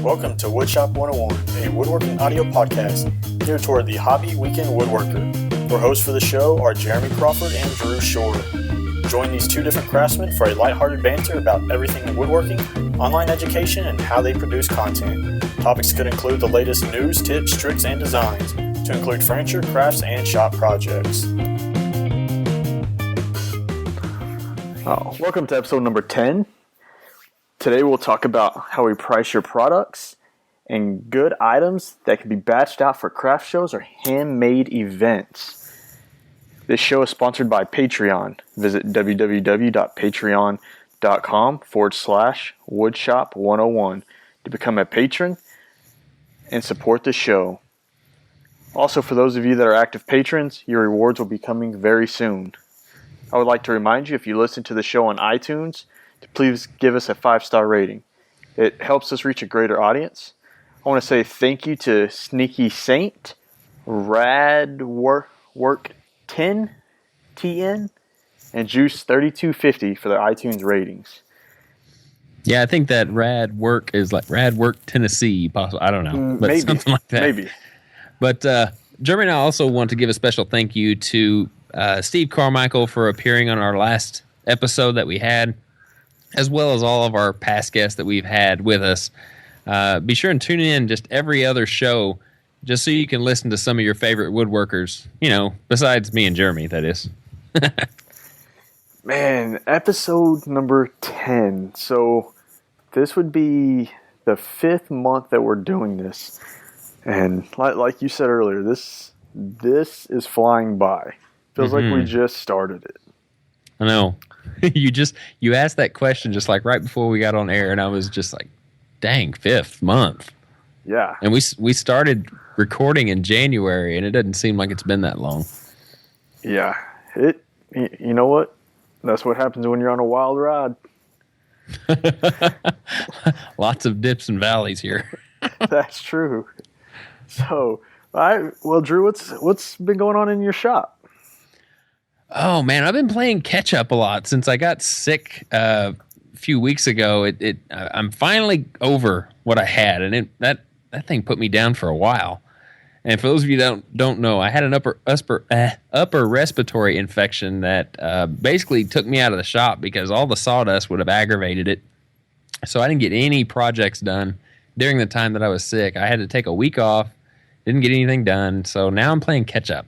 Welcome to Woodshop 101, a woodworking audio podcast geared toward the hobby weekend woodworker. Our hosts for the show are Jeremy Crawford and Drew Shore. Join these two different craftsmen for a lighthearted banter about everything in woodworking, online education, and how they produce content. Topics could include the latest news, tips, tricks, and designs, to include furniture, crafts, and shop projects. Welcome to episode number 10. Today we'll talk about how we price your products and good items that can be batched out for craft shows or handmade events. This show is sponsored by Patreon. Visit www.patreon.com/woodshop101 to become a patron and support the show. Also, for those of you that are active patrons, your rewards will be coming very soon. I would like to remind you, if you listen to the show on iTunes, to please give us a 5-star rating. It helps us reach a greater audience. I want to say thank you to Sneaky Saint, Radwork 10 TN, and Juice 3250 for their iTunes ratings. Yeah, I think that Radwork is like Radwork, Tennessee, possible. I don't know, but maybe something like that. Maybe. But Jeremy and I also want to give a special thank you to Steve Carmichael for appearing on our last episode that we had, as well as all of our past guests that we've had with us. Be sure and tune in just every other show, just so you can listen to some of your favorite woodworkers, besides me and Jeremy, that is. Man, episode number 10. So this would be the 5th month that we're doing this. And like you said earlier, this is flying by. Feels like we just started it. I know. You asked that question just like right before we got on air, and I was just like, dang, 5th month. Yeah. And we started recording in January, and it doesn't seem like it's been that long. Yeah. You know what? That's what happens when you're on a wild ride. Lots of dips and valleys here. That's true. So, well, Drew, what's been going on in your shop? Oh man, I've been playing catch up a lot since I got sick a few weeks ago. I'm finally over what I had, and that thing put me down for a while. And for those of you that don't know, I had an upper respiratory infection that basically took me out of the shop because all the sawdust would have aggravated it. So I didn't get any projects done during the time that I was sick. I had to take a week off, didn't get anything done. So now I'm playing catch up.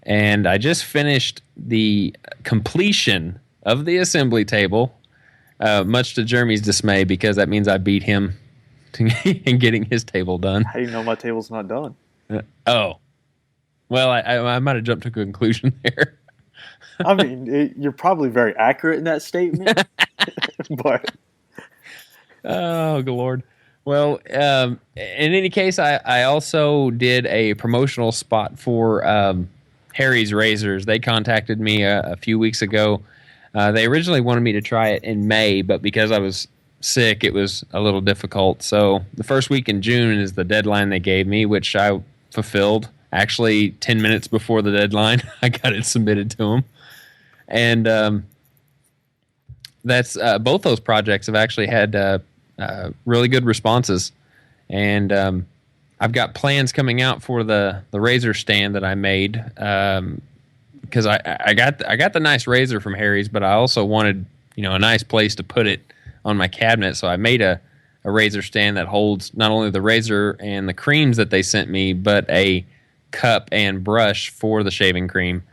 And I just finished the completion of the assembly table, much to Jeremy's dismay, because that means I beat him in getting his table done. How do you know my table's not done? Well, I might have jumped to a conclusion there. I mean, you're probably very accurate in that statement, but... Oh, good Lord. Well, in any case, I also did a promotional spot for Harry's Razors. They contacted me a few weeks ago. They originally wanted me to try it in May, but because I was sick, it was a little difficult. So the first week in June is the deadline they gave me, which I fulfilled. Actually, 10 minutes before the deadline, I got it submitted to them. And that's both those projects have actually had really good responses. And I've got plans coming out for the razor stand that I made, because I got the nice razor from Harry's, but I also wanted a nice place to put it on my cabinet. So I made a razor stand that holds not only the razor and the creams that they sent me, but a cup and brush for the shaving cream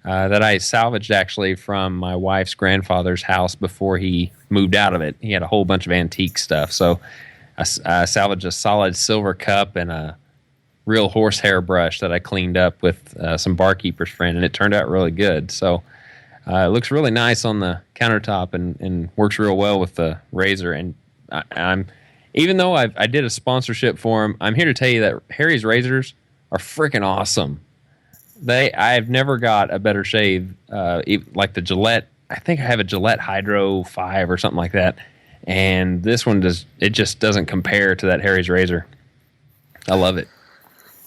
that I salvaged actually from my wife's grandfather's house before he moved out of it. He had a whole bunch of antique stuff, so I salvaged a solid silver cup and a real horsehair brush that I cleaned up with some barkeeper's friend, and it turned out really good. So it looks really nice on the countertop and works real well with the razor. And I'm even though I did a sponsorship for him, I'm here to tell you that Harry's Razors are freaking awesome. I've never got a better shave like the Gillette. I think I have a Gillette Hydro 5 or something like that. And this one just doesn't compare to that Harry's razor. I love it.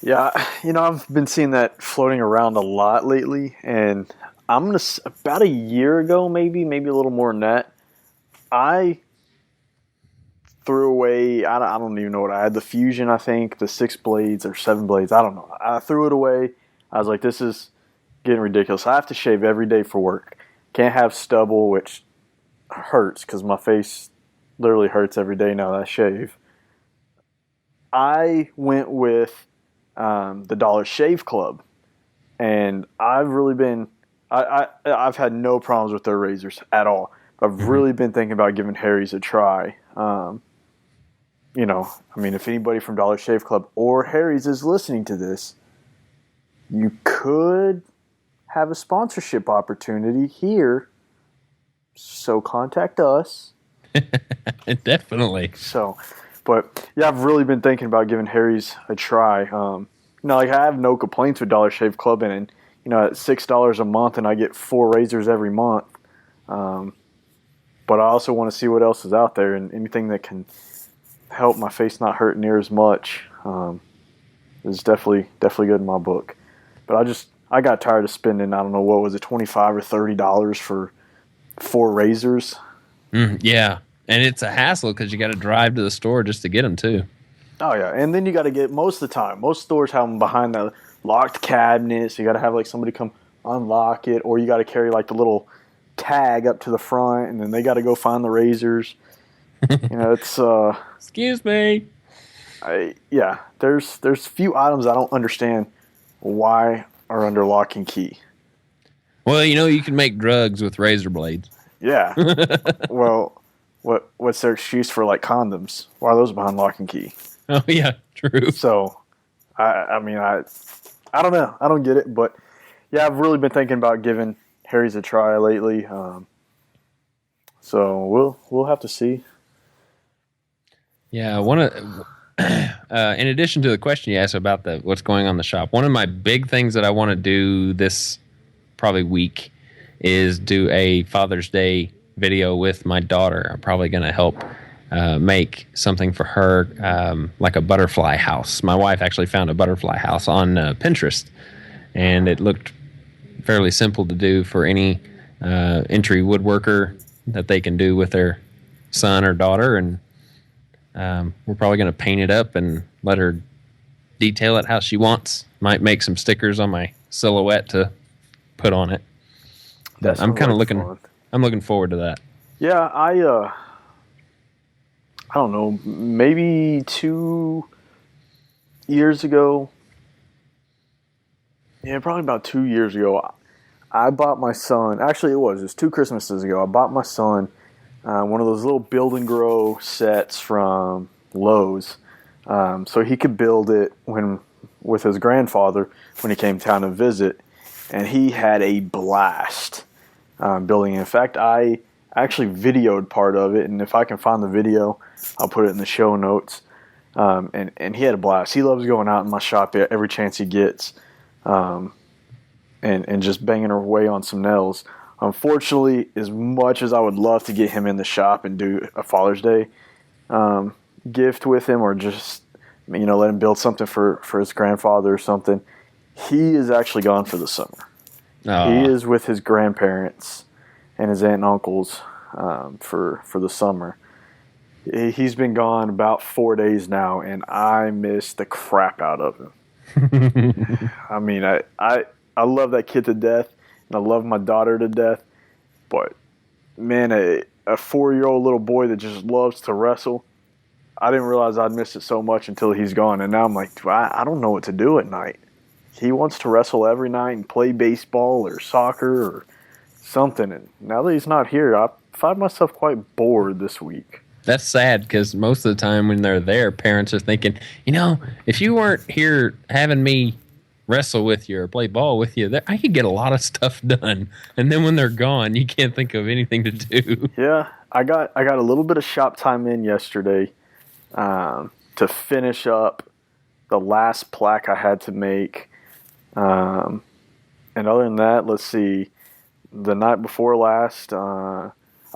Yeah, I've been seeing that floating around a lot lately, and about a year ago, maybe a little more than that, I threw away. I don't even know what I had. The Fusion, I think, the 6 blades or 7 blades. I don't know. I threw it away. I was like, this is getting ridiculous. I have to shave every day for work. Can't have stubble, which hurts because my face literally hurts every day now that I shave. I went with the Dollar Shave Club, and I've really been. I've had no problems with their razors at all. I've really been thinking about giving Harry's a try. If anybody from Dollar Shave Club or Harry's is listening to this, you could have a sponsorship opportunity here. So contact us. Definitely. But yeah, I've really been thinking about giving Harry's a try. I have no complaints with Dollar Shave Club, and at $6 a month, and I get 4 razors every month. But I also want to see what else is out there, and anything that can help my face not hurt near as much is definitely good in my book. But I got tired of spending, I don't know, what was it, $25 or $30 for 4 razors. Yeah, and it's a hassle because you got to drive to the store just to get them too. Oh yeah, and then you got to get, most of the time, most stores have them behind the locked cabinet, so you got to have like somebody come unlock it, or you got to carry like the little tag up to the front, and then they got to go find the razors. It's excuse me. There's few items I don't understand why are under lock and key. Well, you can make drugs with razor blades. Yeah. Well, what's their excuse for like condoms? Why are those behind lock and key? Oh yeah, true. So, I don't know. I don't get it, but yeah, I've really been thinking about giving Harry's a try lately. So we'll have to see. Yeah, in addition to the question you asked about what's going on in the shop, one of my big things that I want to do this probably week is do a Father's Day video with my daughter. I'm probably going to help make something for her, like a butterfly house. My wife actually found a butterfly house on Pinterest, and it looked fairly simple to do for any entry woodworker that they can do with their son or daughter. And we're probably going to paint it up and let her detail it how she wants. Might make some stickers on my silhouette to put on it. But I'm kind of looking forward to that. Yeah, I don't know, maybe 2 years ago. Yeah, probably about 2 years ago. I bought my son, actually it was 2 Christmases ago, I bought my son one of those little build and grow sets from Lowe's, so he could build it with his grandfather when he came to town to visit, and he had a blast building it. In fact, I actually videoed part of it, and if I can find the video, I'll put it in the show notes. And he had a blast. He loves going out in my shop every chance he gets, and just banging away on some nails. Unfortunately, as much as I would love to get him in the shop and do a Father's Day gift with him, or just let him build something for his grandfather or something, he is actually gone for the summer. He is with his grandparents and his aunt and uncles for the summer. He's been gone about 4 days now, and I miss the crap out of him. I mean, I love that kid to death, and I love my daughter to death, but man, a 4-year-old little boy that just loves to wrestle, I didn't realize I'd miss it so much until he's gone, and now I'm like, I don't know what to do at night. He wants to wrestle every night and play baseball or soccer or something, and now that he's not here, I find myself quite bored this week. That's sad, because most of the time when they're there, parents are thinking, if you weren't here having me wrestle with you or play ball with you, I could get a lot of stuff done. And then when they're gone, you can't think of anything to do. Yeah, I got a little bit of shop time in yesterday to finish up the last plaque I had to make. And other than that, let's see, the night before last, I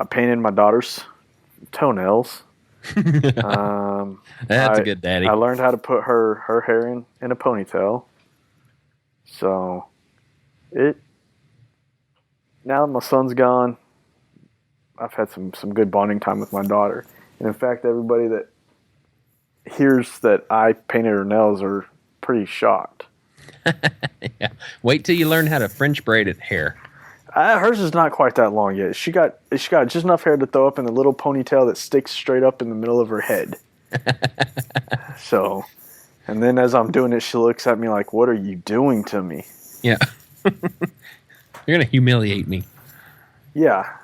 painted my daughter's toenails. That's a good daddy. I learned how to put her hair in a ponytail. So now that my son's gone, I've had some good bonding time with my daughter. And in fact, everybody that hears that I painted her nails are pretty shocked. Yeah. Wait till you learn how to French braid it hair. Hers is not quite that long yet. She got just enough hair to throw up in the little ponytail that sticks straight up in the middle of her head. So, and then as I'm doing it, she looks at me like, "What are you doing to me?" Yeah. You're gonna humiliate me. Yeah.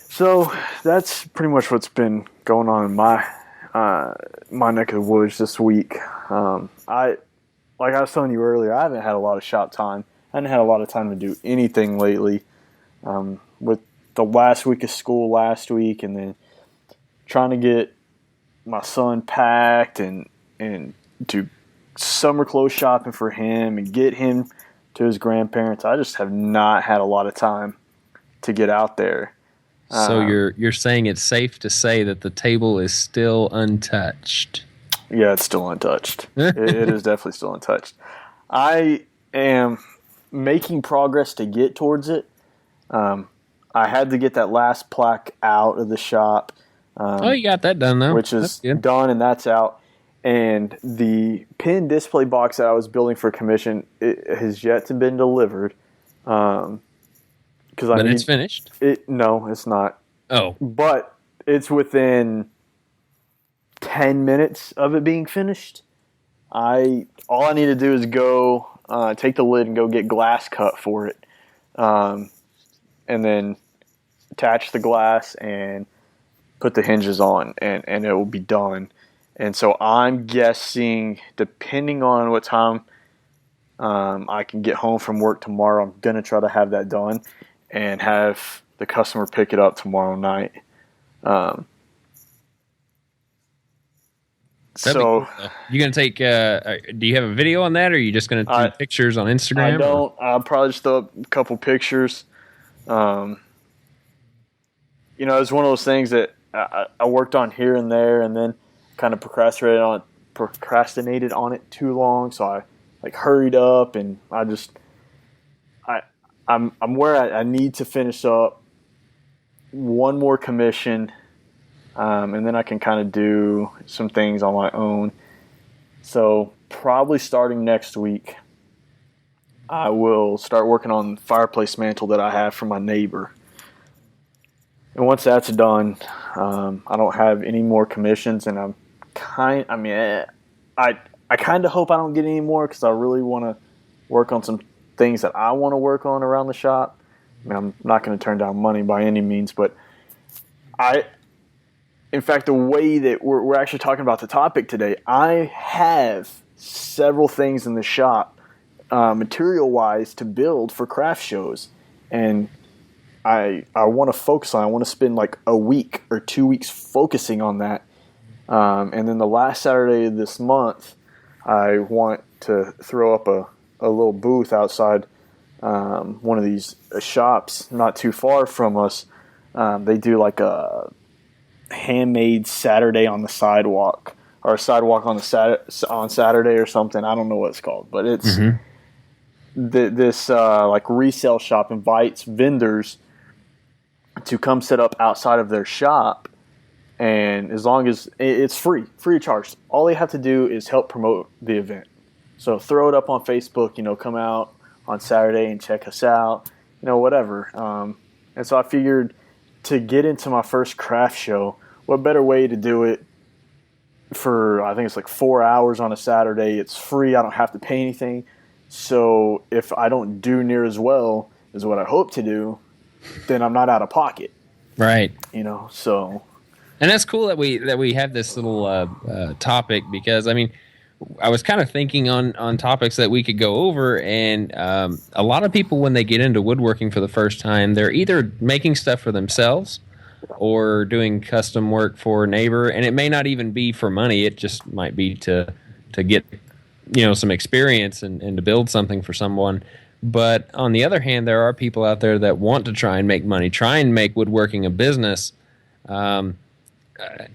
So that's pretty much what's been going on in my neck of the woods this week. Like I was telling you earlier, I haven't had a lot of shop time. I haven't had a lot of time to do anything lately. With the last week of school last week, and then trying to get my son packed and do summer clothes shopping for him and get him to his grandparents. I just have not had a lot of time to get out there. So you're saying it's safe to say that the table is still untouched? Yeah, it's still untouched. It is definitely still untouched. I am making progress to get towards it. I had to get that last plaque out of the shop. You got that done though, which is done, and that's out. And the pin display box that I was building for commission, it has yet to been delivered. But it's finished? No, it's not. Oh. But it's within 10 minutes of it being finished. All I need to do is go take the lid and go get glass cut for it. And then attach the glass and put the hinges on, and it will be done. And so I'm guessing, depending on what time I can get home from work tomorrow, I'm going to try to have that done and have the customer pick it up tomorrow night. So cool, you going to take, do you have a video on that, or are you just going to do pictures on Instagram? I don't. I'll probably just throw up a couple pictures. It's one of those things that I worked on here and there, and then kind of procrastinated on it too long. So I hurried up, and I'm where I need to finish up one more commission, and then I can kind of do some things on my own. So probably starting next week, I will start working on the fireplace mantle that I have from my neighbor. And once that's done, I don't have any more commissions, and I kind of hope I don't get any more, because I really want to work on some things that I want to work on around the shop. I mean, I'm not going to turn down money by any means, but in fact, the way that we're actually talking about the topic today, I have several things in the shop, material-wise, to build for craft shows, and I want to focus on. I want to spend like a week or 2 weeks focusing on that, and then the last Saturday of this month, I want to throw up a little booth outside one of these shops not too far from us. They do like a handmade Saturday on the sidewalk, or a sidewalk on Saturday or something. I don't know what it's called, but it's this like resale shop invites vendors to come set up outside of their shop, and as long as it's free of charge, all they have to do is help promote the event. So throw it up on Facebook, come out on Saturday and check us out, whatever. And so I figured, to get into my first craft show, what better way to do it for, I think it's like 4 hours on a Saturday. It's free. I don't have to pay anything. So if I don't do near as well as what I hope to do, then I'm not out of pocket. Right. So. And that's cool that we have this little topic, because, I mean, I was kind of thinking on topics that we could go over, and a lot of people, when they get into woodworking for the first time, they're either making stuff for themselves or doing custom work for a neighbor, and it may not even be for money. It just might be to get some experience and to build something for someone. But on the other hand, there are people out there that want to try and make money, try and make woodworking a business,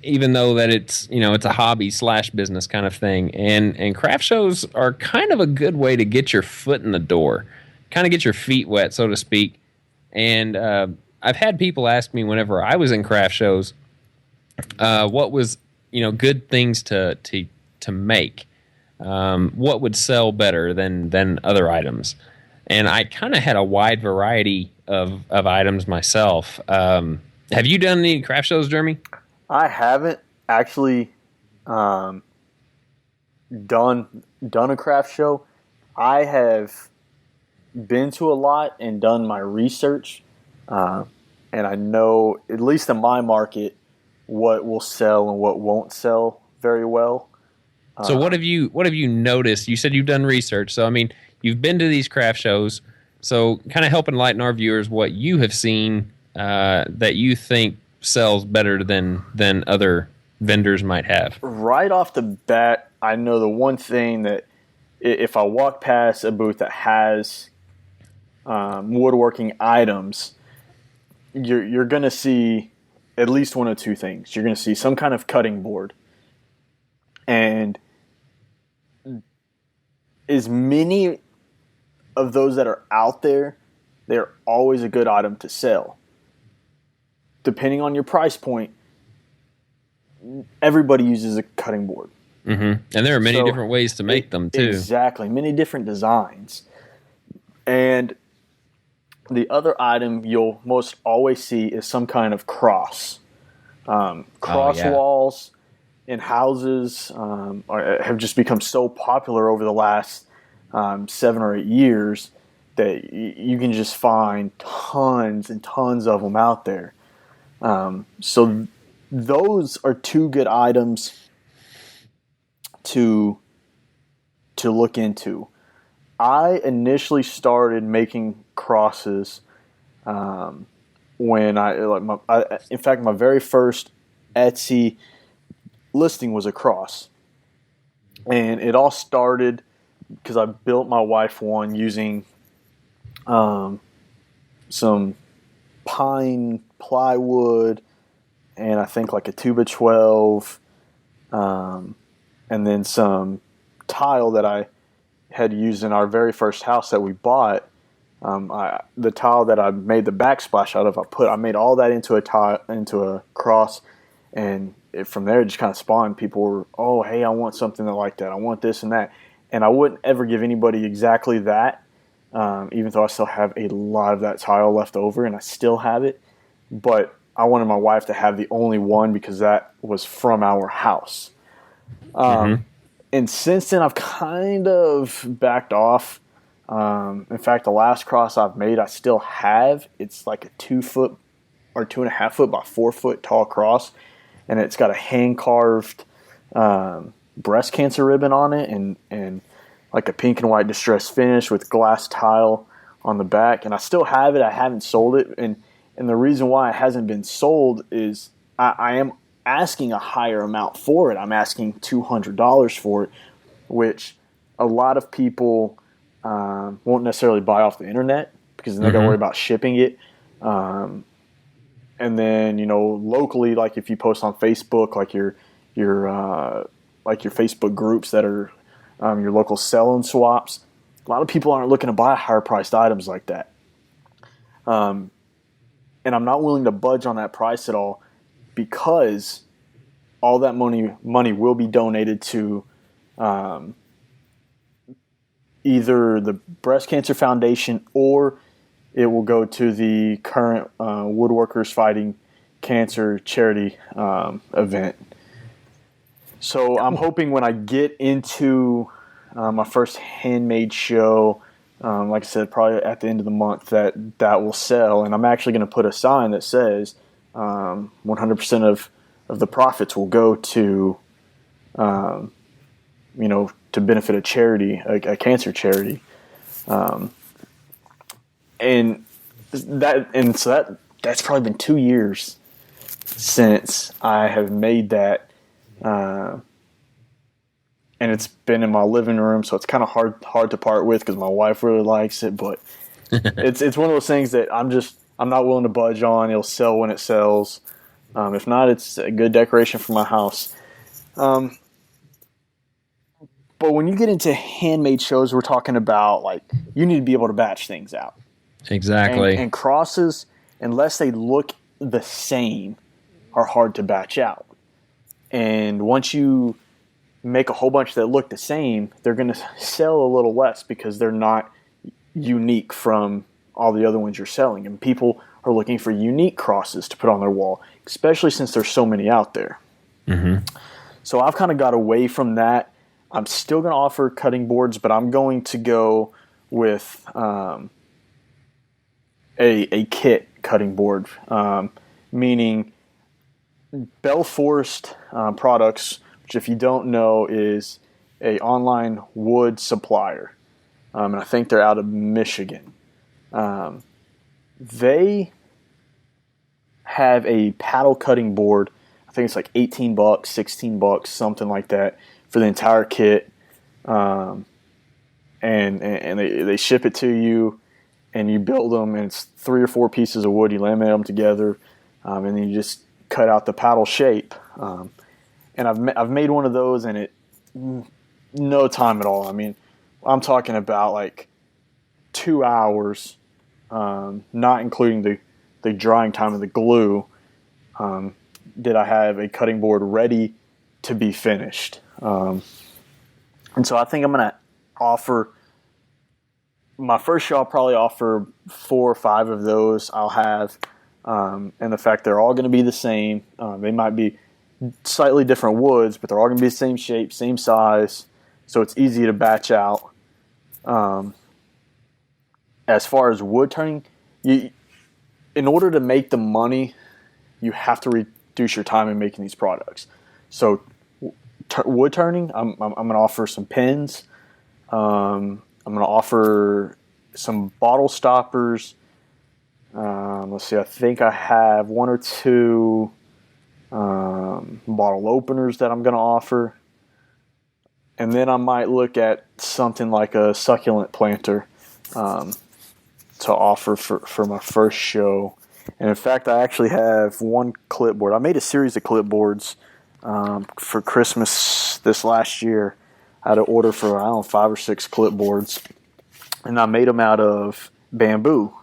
even though that it's a hobby / business kind of thing. And craft shows are kind of a good way to get your foot in the door, kind of get your feet wet, so to speak. And I've had people ask me, whenever I was in craft shows, what was good things to make. What would sell better than other items? And I kind of had a wide variety of items myself. Have you done any craft shows, Jeremy? I haven't actually done a craft show. I have been to a lot and done my research, and I know, at least in my market, what will sell and what won't sell very well. So what have you noticed? You said you've done research, so I mean, you've been to these craft shows. So kind of help enlighten our viewers what you have seen that you think sells better than other vendors might have. Right off the bat, I know the one thing that if I walk past a booth that has woodworking items, you're going to see at least one of two things. You're going to see some kind of cutting board. And as many of those that are out there, they're always a good item to sell. Depending on your price point, everybody uses a cutting board. Mm-hmm. And there are many different ways to make them, too. Exactly. Many different designs. And the other item you'll most always see is some kind of cross. Walls in houses have just become so popular over the last 7 or 8 years that you can just find tons and tons of them out there. So those are two good items to look into. I initially started making crosses when in fact, my very first Etsy listing was a cross. And it all started because I built my wife one using some pine plywood and I think like a 2x12 and then some tile that I had used in our very first house that we bought. The tile that I made the backsplash out of, I made all that into a cross, and from there it just kind of spawned. People were, oh, hey, I want something like that. I want this and that. And I wouldn't ever give anybody exactly that, even though I still have a lot of that tile left over, and I still have it. But I wanted my wife to have the only one because that was from our house. And since then, I've kind of backed off. In fact, the last cross I've made, I still have. It's like a 2 foot or 2.5 foot by 4 foot tall cross, and it's got a hand carved breast cancer ribbon on it, and like a pink and white distressed finish with glass tile on the back. And I still have it. I haven't sold it, and the reason why it hasn't been sold is I am asking a higher amount for it. I'm asking $200 for it, which a lot of people won't necessarily buy off the internet because they're going to worry about shipping it. And then, locally, like if you post on Facebook, like your Facebook groups that are your local sell and swaps, a lot of people aren't looking to buy higher priced items like that. And I'm not willing to budge on that price at all because all that money will be donated to either the Breast Cancer Foundation or it will go to the current Woodworkers Fighting Cancer charity event. So I'm hoping when I get into my first handmade show, like I said, probably at the end of the month, that will sell. And I'm actually going to put a sign that says 100% of the profits will go to, to benefit a charity, a cancer charity. And that's probably been 2 years since I have made that. And it's been in my living room, so it's kind of hard to part with because my wife really likes it. But it's one of those things that I'm not willing to budge on. It'll sell when it sells. If not, it's a good decoration for my house. But when you get into handmade shows, we're talking about like you need to be able to batch things out. Exactly. And crosses, unless they look the same, are hard to batch out. And once you make a whole bunch that look the same, they're going to sell a little less because they're not unique from all the other ones you're selling. And people are looking for unique crosses to put on their wall, especially since there's so many out there. Mm-hmm. So I've kind of got away from that. I'm still going to offer cutting boards, but I'm going to go with a kit cutting board, meaning Belforest Products, which if you don't know is a online wood supplier, and I think they're out of Michigan. They have a paddle cutting board. I think it's like $18, $16, something like that for the entire kit. And they ship it to you, and you build them, and it's 3 or 4 pieces of wood. You laminate them together, and then you just cut out the paddle shape. And I've made one of those, and it no time at all. I mean, I'm talking about like 2 hours, not including the drying time of the glue. Did I have a cutting board ready to be finished? And so I think I'm going to offer my first show. I'll probably offer 4 or 5 of those. I'll have, and the fact they're all going to be the same. They might be slightly different woods, but they're all going to be the same shape, same size, so it's easy to batch out. As far as wood turning, in order to make the money, you have to reduce your time in making these products. So wood turning, I'm going to offer some pins. I'm going to offer some bottle stoppers. Let's see, I think I have 1 or 2 bottle openers that I'm going to offer. And then I might look at something like a succulent planter to offer for my first show. And in fact, I actually have one clipboard. I made a series of clipboards for Christmas this last year. I had to order for, 5 or 6 clipboards. And I made them out of bamboo.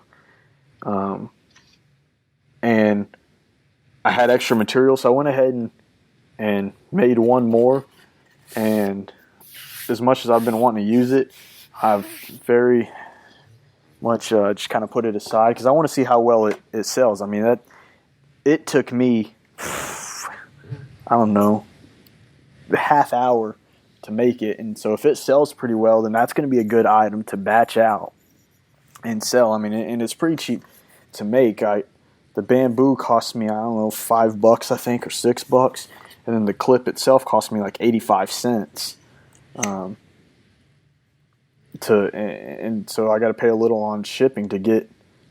And I had extra material, so I went ahead and made one more. And as much as I've been wanting to use it, I've very much just kind of put it aside because I want to see how well it sells. I mean, it took me, I don't know, a half hour to make it. And so if it sells pretty well, then that's going to be a good item to batch out and sell. I mean, and it's pretty cheap to make. The bamboo cost me, $5, I think, or $6. And then the clip itself cost me like 85 cents. And so I got to pay a little on shipping to get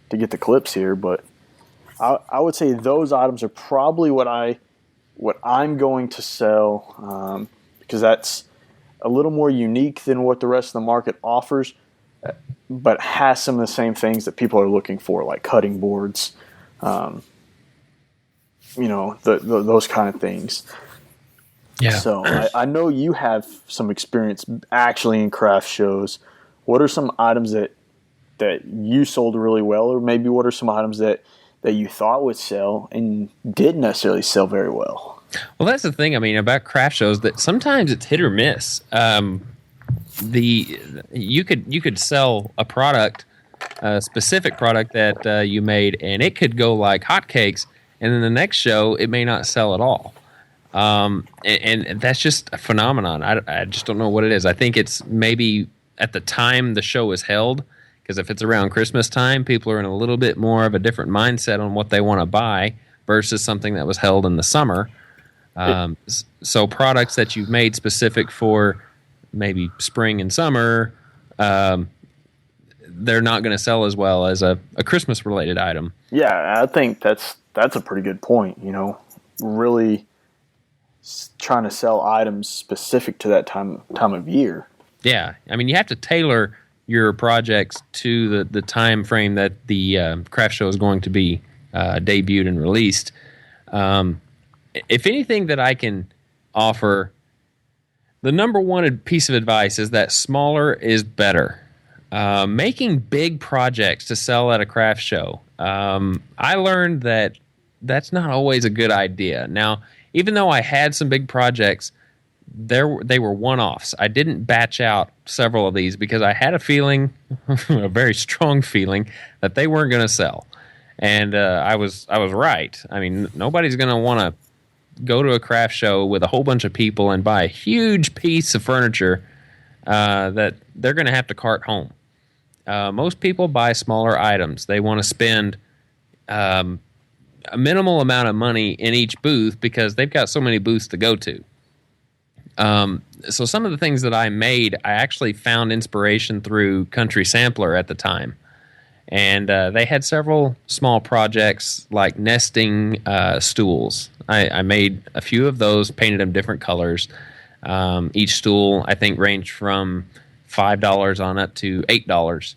the clips here. But I would say those items are probably what I'm going to sell, because that's a little more unique than what the rest of the market offers, but has some of the same things that people are looking for, like cutting boards, those kind of things. Yeah. So I know you have some experience actually in craft shows. What are some items that you sold really well, or maybe what are some items that you thought would sell and didn't necessarily sell very well? Well, that's the thing. I mean, about craft shows, that sometimes it's hit or miss. You could sell a product, a specific product that you made, and it could go like hotcakes, and then the next show it may not sell at all. And that's just a phenomenon. I just don't know what it is. I think it's maybe at the time the show is held, because if it's around Christmas time, people are in a little bit more of a different mindset on what they want to buy versus something that was held in the summer. So products that you've made specific for maybe spring and summer, they're not going to sell as well as a Christmas related item. Yeah, I think that's a pretty good point. Really trying to sell items specific to that time of year. Yeah, I mean, you have to tailor your projects to the time frame that the craft show is going to be debuted and released. If anything that I can offer, the number one piece of advice is that smaller is better. Making big projects to sell at a craft show. I learned that that's not always a good idea. Now, even though I had some big projects, they were one-offs. I didn't batch out several of these because I had a feeling, a very strong feeling, that they weren't going to sell. And I was right. I mean, nobody's going to want to go to a craft show with a whole bunch of people and buy a huge piece of furniture that they're going to have to cart home. Most people buy smaller items. They want to spend a minimal amount of money in each booth because they've got so many booths to go to. So some of the things that I made, I actually found inspiration through Country Sampler at the time. And they had several small projects like nesting stools. I made a few of those, painted them different colors. Each stool, I think, ranged from $5 on up to $8.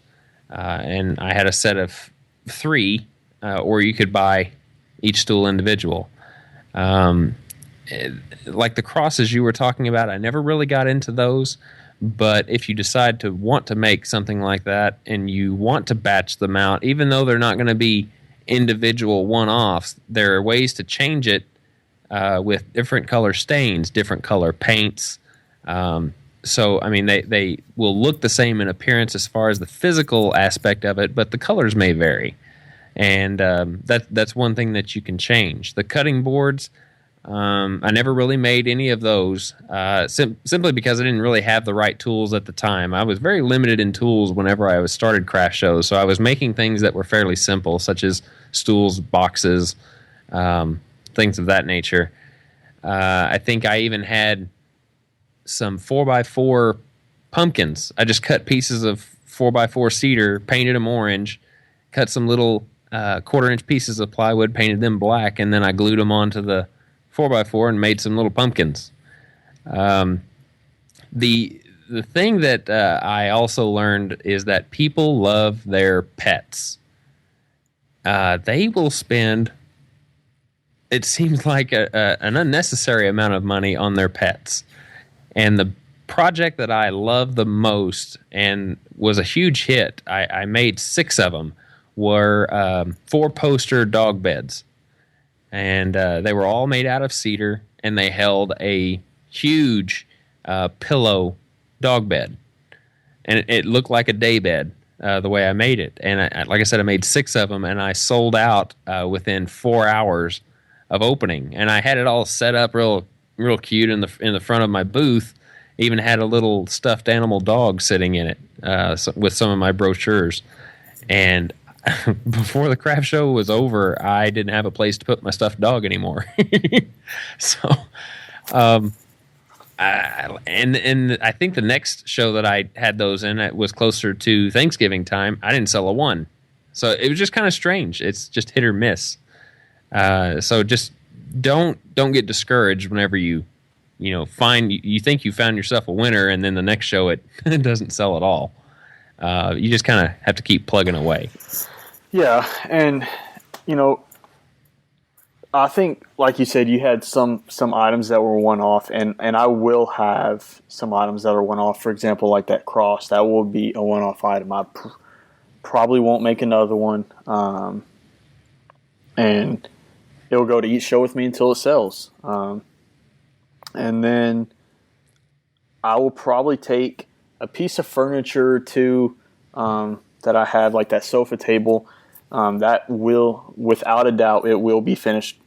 And I had a set of 3, or you could buy each stool individual. Like the crosses you were talking about, I never really got into those. But if you decide to want to make something like that and you want to batch them out, even though they're not going to be individual one-offs, there are ways to change it with different color stains, different color paints. So, I mean, they will look the same in appearance as far as the physical aspect of it, but the colors may vary. And that's one thing that you can change. The cutting boards, I never really made any of those simply because I didn't really have the right tools at the time. I was very limited in tools whenever I started craft shows, so I was making things that were fairly simple, such as stools, boxes, things of that nature. I think I even had some 4x4 pumpkins. I just cut pieces of 4x4 cedar, painted them orange, cut some little 1/4-inch pieces of plywood, painted them black, and then I glued them onto the 4x4 and made some little pumpkins. The thing that I also learned is that people love their pets. They will spend, it seems like, an unnecessary amount of money on their pets. And the project that I love the most and was a huge hit, I made 6 of them, were 4-poster dog beds. And they were all made out of cedar, and they held a huge pillow dog bed. And it looked like a day bed the way I made it. And like I said, I made 6 of them, and I sold out within 4 hours of opening. And I had it all set up real cute in the front of my booth. Even had a little stuffed animal dog sitting in it with some of my brochures. And before the craft show was over, I didn't have a place to put my stuffed dog anymore. So, and I think the next show that I had those in, it was closer to Thanksgiving time. I didn't sell a one. So it was just kind of strange. It's just hit or miss. So just don't get discouraged whenever you think you found yourself a winner, and then the next show it doesn't sell at all. You just kind of have to keep plugging away. Yeah, and I think, like you said, you had some items that were one-off, and I will have some items that are one-off. For example, like that cross, that will be a one-off item. I probably won't make another one, and it will go to each show with me until it sells. And then I will probably take a piece of furniture too that I have, like that sofa table. That will, without a doubt, it will be finished,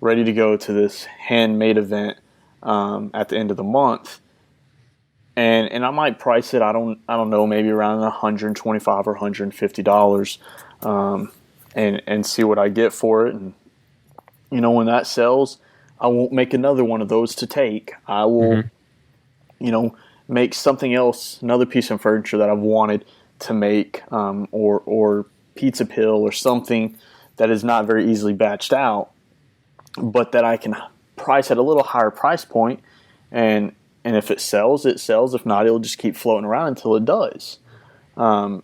ready to go to this handmade event at the end of the month. And I might price it, I don't know, maybe around $125 or $150, and see what I get for it. And when that sells, I won't make another one of those to take. I will, make something else, another piece of furniture that I've wanted to make, or pizza pill or something that is not very easily batched out, but that I can price at a little higher price point, and if it sells, it sells. If not, it'll just keep floating around until it does. And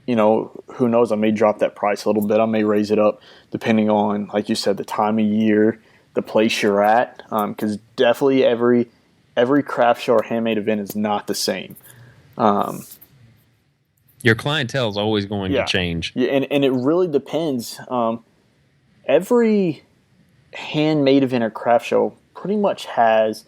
who knows, I may drop that price a little bit. I may raise it up depending on, like you said, the time of year, the place you're at, because definitely every craft show or handmade event is not the same. Your clientele is always going to change. Yeah, and it really depends. every handmade event or craft show pretty much has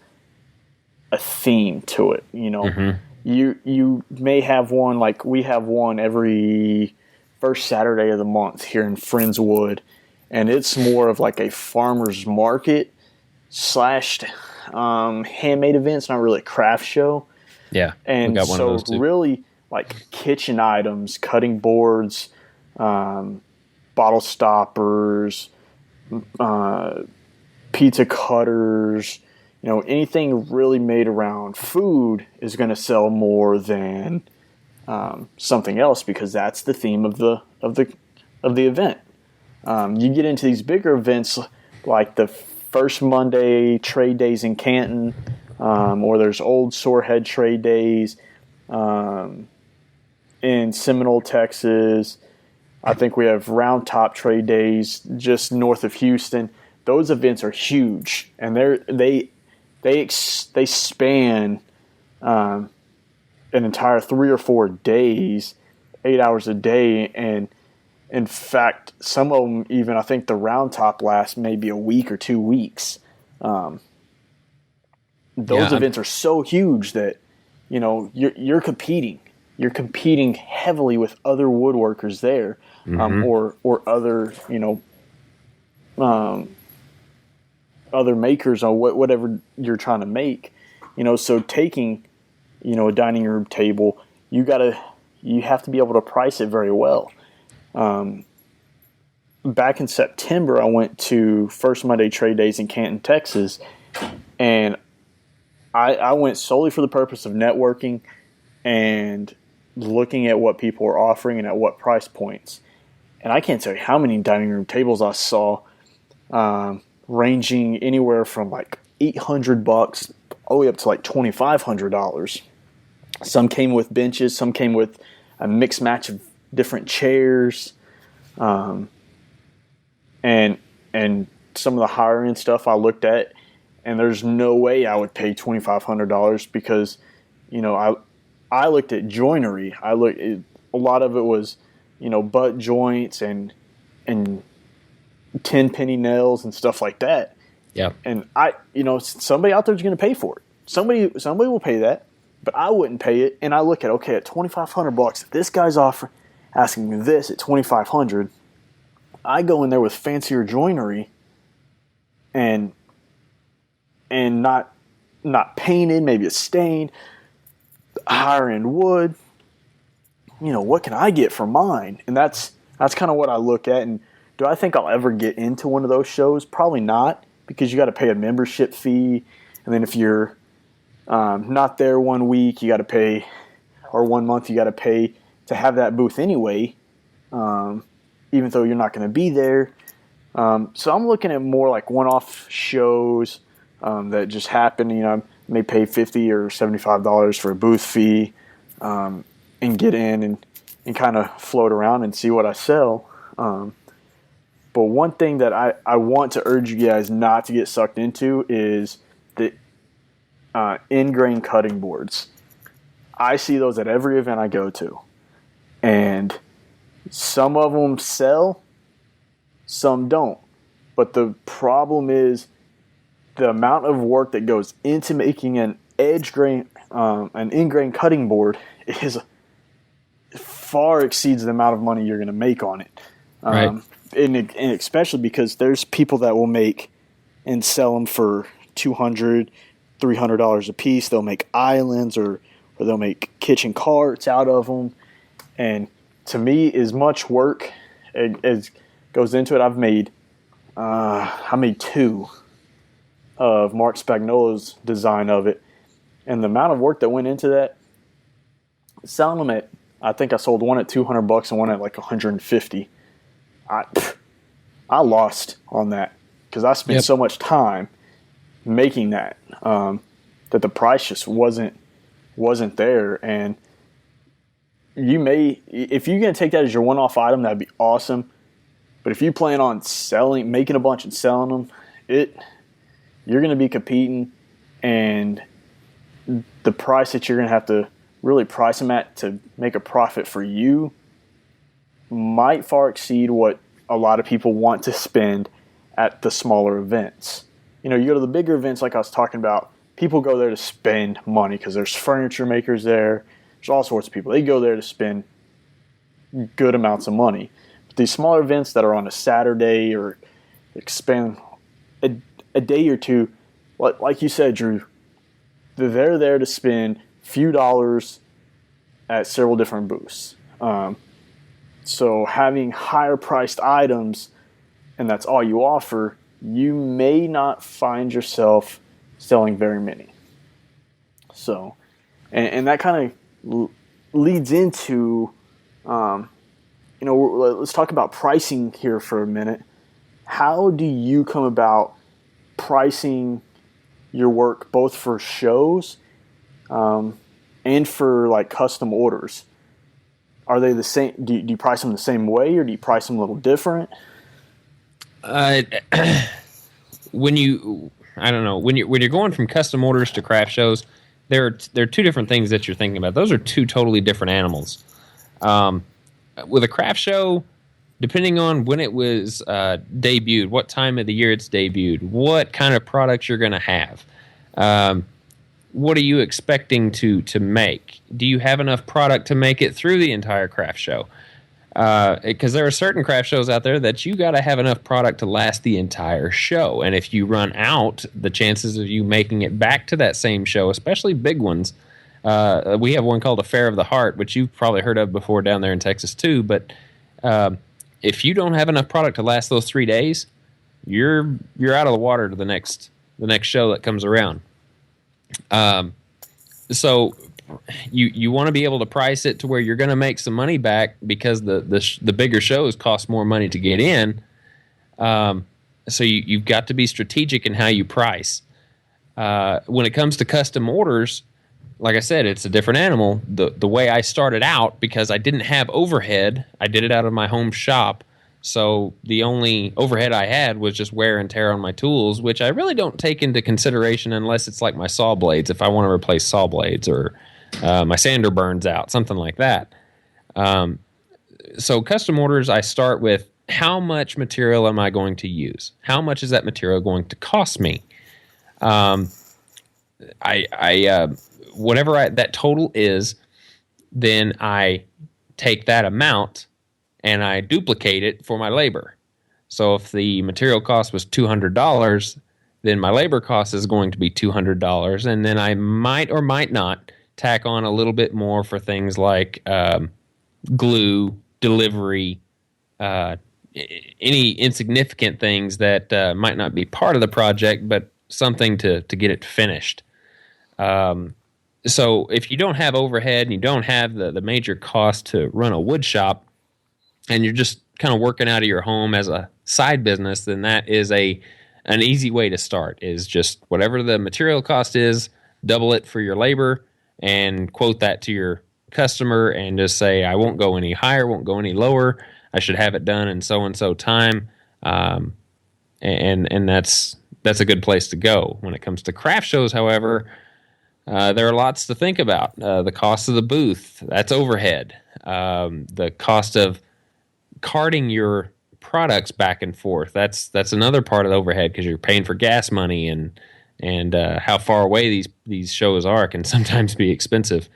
a theme to it. You may have one, like we have one every first Saturday of the month here in Friendswood, and it's more of like a farmer's market slash handmade events, not really a craft show. Yeah, and we got one so of those too. really like kitchen items, cutting boards, bottle stoppers, pizza cutters, anything really made around food is going to sell more than something else, because that's the theme of the event. You get into these bigger events like the first Monday trade days in Canton, or there's Old Sorehead trade days in Seminole, Texas. I think we have Round Top trade days just north of Houston. Those events are huge, and they span an entire 3 or 4 days, 8 hours a day, and in fact, some of them even, I think the Round Top lasts maybe a week or 2 weeks. Those events are so huge that you're competing. You're competing heavily with other woodworkers there, or other other makers on whatever you're trying to make. So taking a dining room table, you have to be able to price it very well. Back in September, I went to First Monday Trade Days in Canton, Texas, and I went solely for the purpose of networking and looking at what people are offering and at what price points. And I can't tell you how many dining room tables I saw, ranging anywhere from like $800 all the way up to like $2,500. Some came with benches, some came with a mixed match of different chairs, and some of the higher end stuff I looked at, and there's no way I would pay $2,500 because, I looked at joinery. A lot of it was, butt joints and 10-penny nails and stuff like that. Yeah. And somebody out there is going to pay for it. Somebody will pay that, but I wouldn't pay it. And I look at $2,500. If this guy's asking me this at $2,500, I go in there with fancier joinery and not painted, maybe it's stained, higher end wood. What can I get for mine? And that's kind of what I look at. And do I think I'll ever get into one of those shows? Probably not, because you got to pay a membership fee, and then if you're not there 1 week, you got to pay, or 1 month, you got to pay to have that booth anyway, even though you're not going to be there. So I'm looking at more like one-off shows that just happen. I may pay $50 or $75 for a booth fee, and get in and kind of float around and see what I sell. But one thing that I want to urge you guys not to get sucked into is the in-grain cutting boards. I see those at every event I go to. And some of them sell, some don't. But the problem is the amount of work that goes into making an an in-grain cutting board is far exceeds the amount of money you're going to make on it. Right. And especially because there's people that will make and sell them for $200, $300 a piece. They'll make islands or they'll make kitchen carts out of them. And to me, as much work as goes into it, I made 2 of Mark Spagnolo's design of it. And the amount of work that went into that, selling them at, I think I sold one at $200 and one at like $150. I lost on that because I spent so much time making that that the price just wasn't there. And you may, if you're going to take that as your one-off item, that'd be awesome. But if you plan on making a bunch and selling them, you're going to be competing, and the price that you're going to have to really price them at to make a profit for you might far exceed what a lot of people want to spend at the smaller events. You go to the bigger events like I was talking about, people go there to spend money because there's furniture makers there. There's all sorts of people. They go there to spend good amounts of money. But these smaller events that are on a Saturday or spend a day or two, like you said, Drew, they're there to spend a few dollars at several different booths. So having higher priced items, and that's all you offer, you may not find yourself selling very many. So, and that kind of leads into, let's talk about pricing here for a minute. How do you come about pricing your work both for shows and for like custom orders? Are they the same? Do you price them the same way, or do you price them a little different? When you're going from custom orders to craft shows, there are two different things that you're thinking about. Those are two totally different animals. With a craft show, depending on when it was debuted, what time of the year it's debuted, what kind of products you're going to have, what are you expecting to make? Do you have enough product to make it through the entire craft show? Because there are certain craft shows out there that you got to have enough product to last the entire show. And if you run out, the chances of you making it back to that same show, especially big ones, we have one called the Fair of the Heart, which you've probably heard of before down there in Texas too. But if you don't have enough product to last those 3 days, you're out of the water to the next show that comes around. So you want to be able to price it to where you're going to make some money back, because the bigger shows cost more money to get in. So you've got to be strategic in how you price. When it comes to custom orders, like I said, it's a different animal. The way I started out, because I didn't have overhead, I did it out of my home shop. So the only overhead I had was just wear and tear on my tools, which I really don't take into consideration unless it's like my saw blades, if I want to replace saw blades, or my sander burns out, something like that. So custom orders, I start with, how much material am I going to use? How much is that material going to cost me? Whatever that total is, then I take that amount and I duplicate it for my labor. So if the material cost was $200, then my labor cost is going to be $200, and then I might or might not tack on a little bit more for things like glue, delivery, any insignificant things that might not be part of the project, but something to get it finished. So if you don't have overhead and you don't have the major cost to run a wood shop, and you're just kind of working out of your home as a side business, then that is an easy way to start, is just whatever the material cost is, double it for your labor, and quote that to your customer, and just say, I won't go any higher, won't go any lower. I should have it done in so-and-so time. And that's a good place to go. When it comes to craft shows, however, there are lots to think about. The cost of the booth, that's overhead. The cost of carting your products back and forth, that's another part of the overhead, because you're paying for gas money, and how far away these shows are can sometimes be expensive.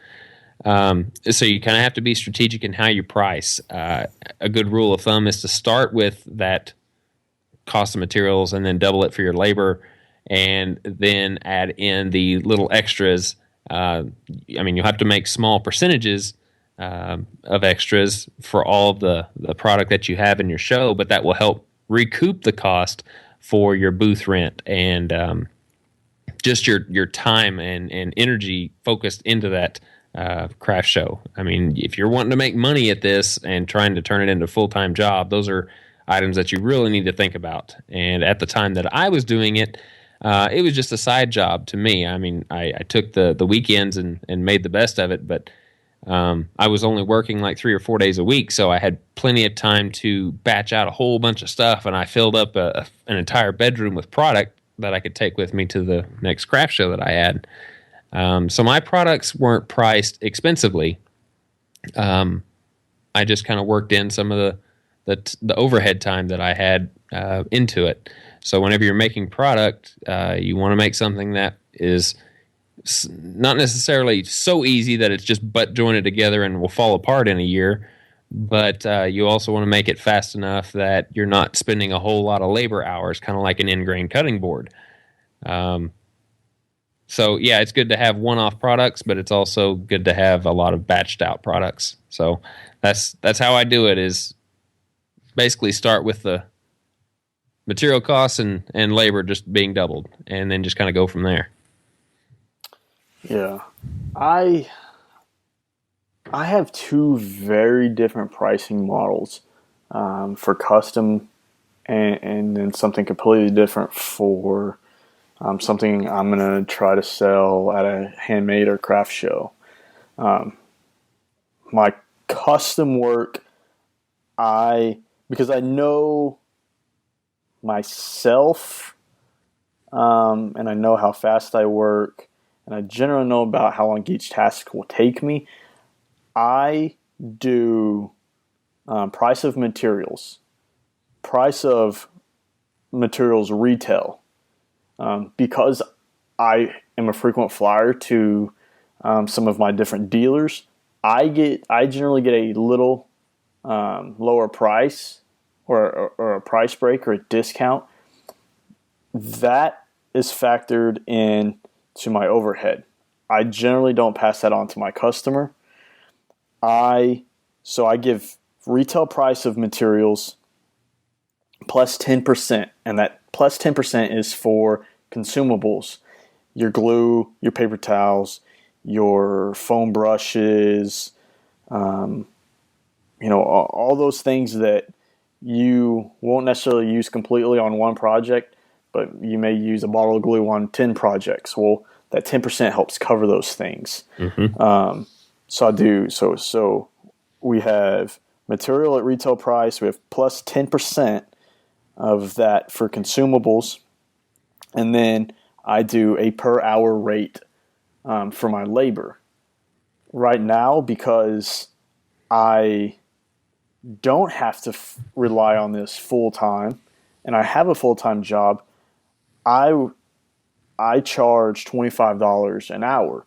So you kind of have to be strategic in how you price. A good rule of thumb is to start with that cost of materials and then double it for your labor, and then add in the little extras. You'll have to make small percentages of extras for all the product that you have in your show, but that will help recoup the cost for your booth rent and just your time and energy focused into that craft show. I mean, if you're wanting to make money at this and trying to turn it into a full-time job, those are items that you really need to think about. And at the time that I was doing it, it was just a side job to me. I mean, I took the weekends and made the best of it, but I was only working like 3 or 4 days a week, so I had plenty of time to batch out a whole bunch of stuff, and I filled up an entire bedroom with product that I could take with me to the next craft show that I had. So my products weren't priced expensively. I just kind of worked in some of the the overhead time that I had into it. So whenever you're making product, you want to make something that is not necessarily so easy that it's just butt jointed together and will fall apart in a year, but you also want to make it fast enough that you're not spending a whole lot of labor hours, kind of like an in-grain cutting board. So yeah, it's good to have one-off products, but it's also good to have a lot of batched out products. So that's how I do it, is basically start with the material costs and labor just being doubled, and then just kind of go from there. Yeah. I have two very different pricing models for custom, and then something completely different for something I'm going to try to sell at a handmade or craft show. My custom work, because I know myself, and I know how fast I work, and I generally know about how long each task will take me, I do price of materials retail. Because I am a frequent flyer to some of my different dealers, I generally get a little lower price, or a price break or a discount. That is factored in to my overhead. I generally don't pass that on to my customer. So I give retail price of materials plus 10%, and that plus 10% is for consumables: your glue, your paper towels, your foam brushes, all those things that you won't necessarily use completely on one project, but you may use a bottle of glue on 10 projects. Well, that 10% helps cover those things. Mm-hmm. So we have material at retail price. We have plus 10% of that for consumables. And then I do a per hour rate for my labor. Right now, because I don't have to rely on this full time, and I have a full-time job, I charge $25 an hour.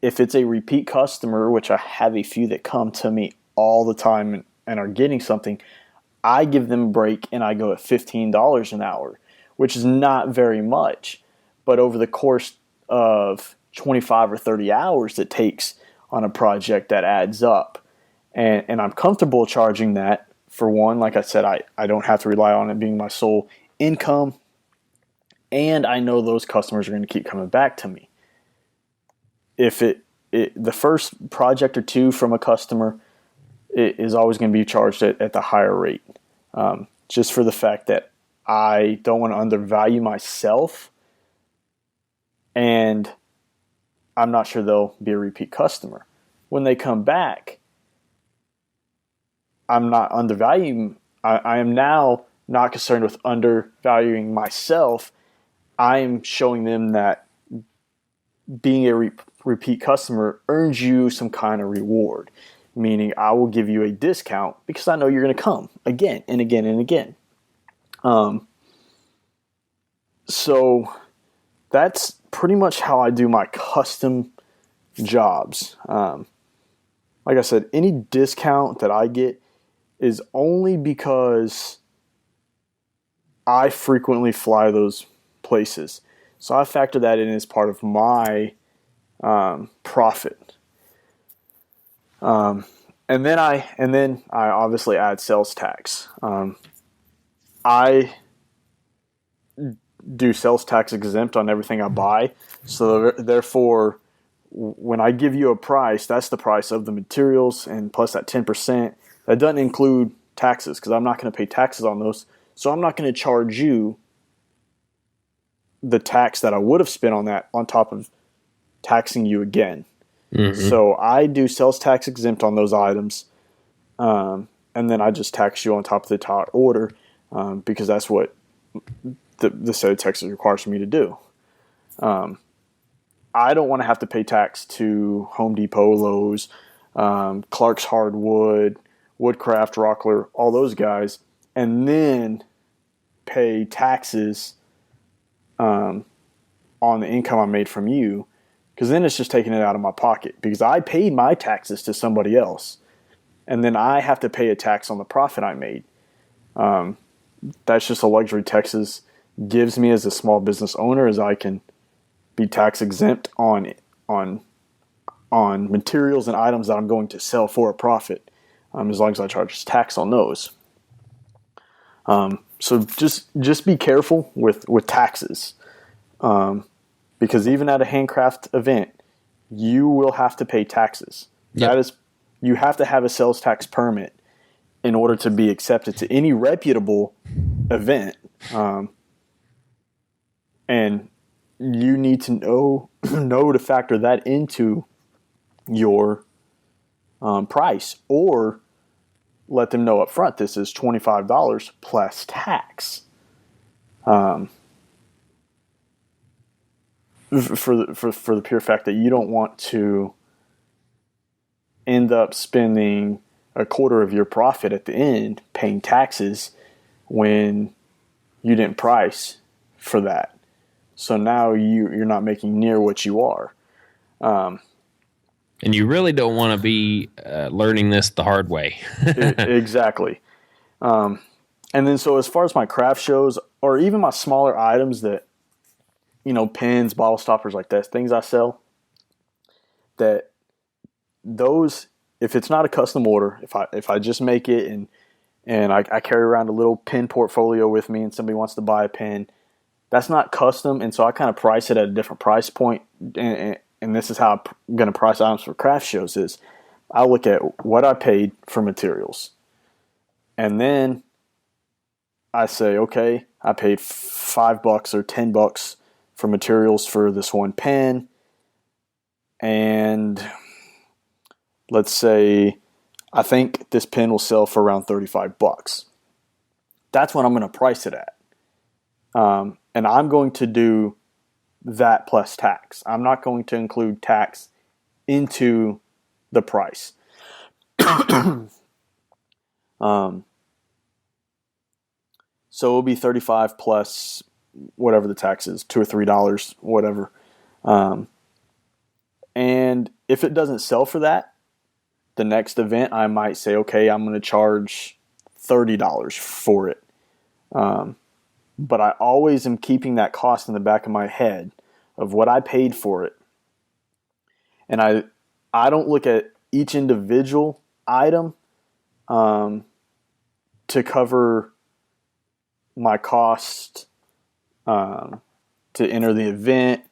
If it's a repeat customer, which I have a few that come to me all the time and are getting something, I give them a break and I go at $15 an hour, which is not very much. But over the course of 25 or 30 hours it takes on a project, that adds up. And I'm comfortable charging that. For one, like I said, I don't have to rely on it being my sole income. And I know those customers are going to keep coming back to me. If the first project or two from a customer, it is always going to be charged at the higher rate. Just for the fact that I don't want to undervalue myself, and I'm not sure they'll be a repeat customer. When they come back, I'm not undervaluing. I am now not concerned with undervaluing myself. I am showing them that being a repeat customer earns you some kind of reward, meaning I will give you a discount because I know you're going to come again and again and again. So that's pretty much how I do my custom jobs. Like I said, any discount that I get is only because I frequently fly those places. So I factor that in as part of my profit. And then I obviously add sales tax. I do sales tax exempt on everything I buy. So therefore, when I give you a price, that's the price of the materials, and plus that 10%. That doesn't include taxes, because I'm not going to pay taxes on those. So I'm not going to charge you the tax that I would have spent on that on top of taxing you again. Mm-hmm. So I do sales tax exempt on those items, and then I just tax you on top of the entire order, because that's what the state of Texas requires me to do. I don't want to have to pay tax to Home Depot, Lowe's, Clark's Hardwood, Woodcraft, Rockler, all those guys, and then pay taxes on the income I made from you, because then it's just taking it out of my pocket, because I paid my taxes to somebody else, and then I have to pay a tax on the profit I made. That's just a luxury Texas gives me as a small business owner, as I can be tax exempt on materials and items that I'm going to sell for a profit, as long as I charge tax on those. So just be careful with taxes, because even at a handcraft event, you will have to pay taxes. Yep. That is, you have to have a sales tax permit in order to be accepted to any reputable event, and you need to know to factor that into your price, or let them know up front this is $25 plus tax. For the pure fact that you don't want to end up spending a quarter of your profit at the end paying taxes when you didn't price for that. So now you're not making near what you are. And you really don't want to be learning this the hard way. Exactly. And then so as far as my craft shows, or even my smaller items that, pens, bottle stoppers like that, things I sell, that those, if it's not a custom order, if I just make it and I carry around a little pen portfolio with me and somebody wants to buy a pen, that's not custom, and so I kind of price it at a different price point. And this is how I'm going to price items for craft shows is I look at what I paid for materials. And then I say, okay, I paid $5 or $10 for materials for this one pen. And let's say I think this pen will sell for around $35. That's what I'm going to price it at. And I'm going to do that plus tax. I'm not going to include tax into the price. So it'll be $35 plus whatever the tax is, $2 or $3, whatever. And if it doesn't sell for that, the next event I might say, okay, I'm going to charge $30 for it. But I always am keeping that cost in the back of my head of what I paid for it. And I don't look at each individual item to cover my cost to enter the event,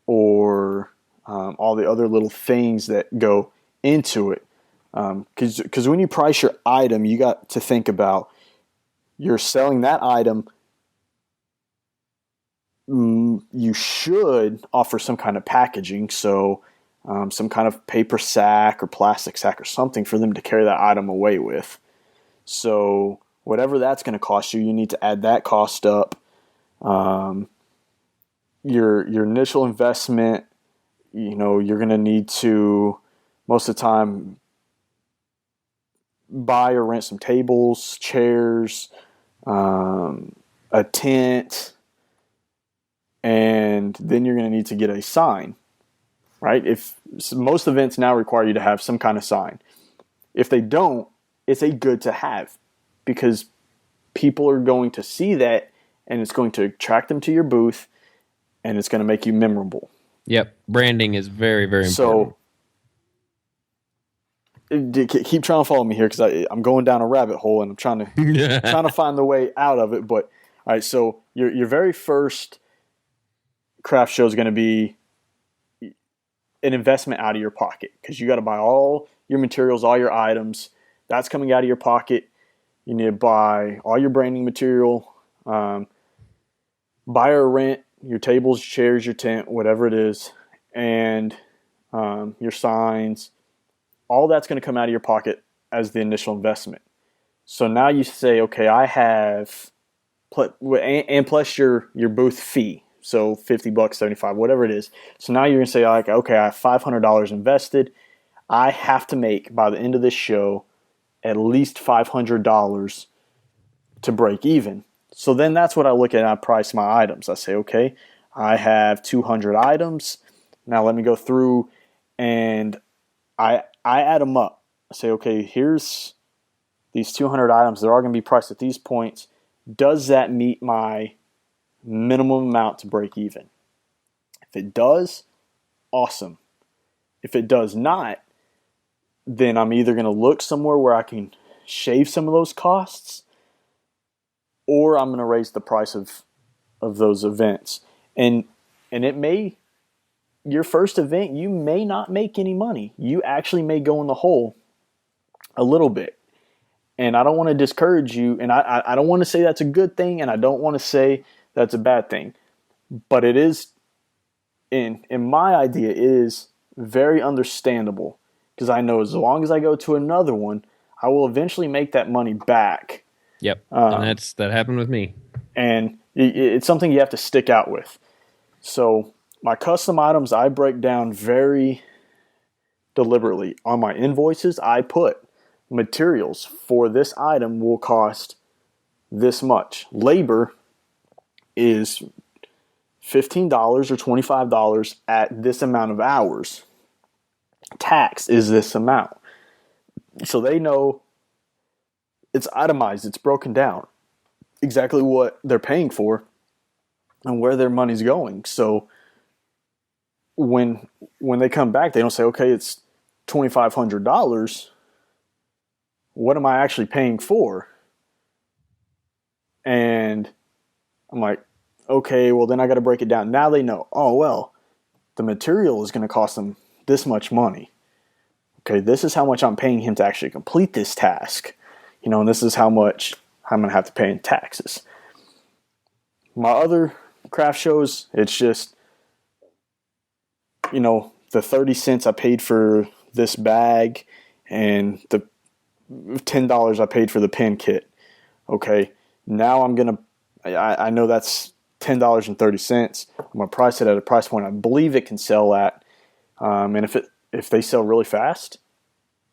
or all the other little things that go into it. Because when you price your item, you got to think about you're selling that item. You should offer some kind of packaging, so some kind of paper sack or plastic sack or something for them to carry that item away with. So whatever that's going to cost you, you need to add that cost up. Your initial investment, you're going to need to, most of the time, buy or rent some tables, chairs, a tent, and then you're going to need to get a sign, right? If most events now require you to have some kind of sign. If they don't, it's a good to have, because people are going to see that and it's going to attract them to your booth and it's going to make you memorable. Yep. Branding is very, very important. So keep trying to follow me here, because I'm going down a rabbit hole and I'm trying to find the way out of it. But all right, so your very first craft show is going to be an investment out of your pocket, because you got to buy all your materials, all your items. That's coming out of your pocket. You need to buy all your branding material, buy or rent your tables, chairs, your tent, whatever it is, and your signs. All that's going to come out of your pocket as the initial investment. So now you say, okay, I have, and plus your booth fee. So $50, $75, whatever it is. So now you're going to say, like, okay, I have $500 invested. I have to make, by the end of this show, at least $500 to break even. So then that's what I look at. I price my items. I say, okay, I have 200 items. Now let me go through and I add them up. I say, okay, here's these 200 items. They're all going to be priced at these points. Does that meet my minimum amount to break even? If it does, awesome. If it does not, then I'm either going to look somewhere where I can shave some of those costs, or I'm going to raise the price of those events. And it may, your first event, you may not make any money. You actually may go in the hole a little bit. And I don't want to discourage you, and I don't want to say that's a good thing, and I don't want to say that's a bad thing. But it is, in my idea, it is very understandable, because I know as long as I go to another one, I will eventually make that money back. Yep, and that happened with me. And it's something you have to stick out with. So my custom items, I break down very deliberately. On my invoices, I put materials for this item will cost this much. Labor is $15 or $25 at this amount of hours. Tax is this amount. So they know it's itemized, it's broken down, exactly what they're paying for and where their money's going. So when they come back, they don't say, okay, it's $2,500. What am I actually paying for? And I'm like, okay, well, then I got to break it down. Now they know, oh, well, the material is going to cost them this much money. Okay, this is how much I'm paying him to actually complete this task. And this is how much I'm going to have to pay in taxes. My other craft shows, it's just, the 30 cents I paid for this bag and the $10 I paid for the pen kit. Okay, now I know that's $10.30. I'm going to price it at a price point I believe it can sell at. And if they sell really fast,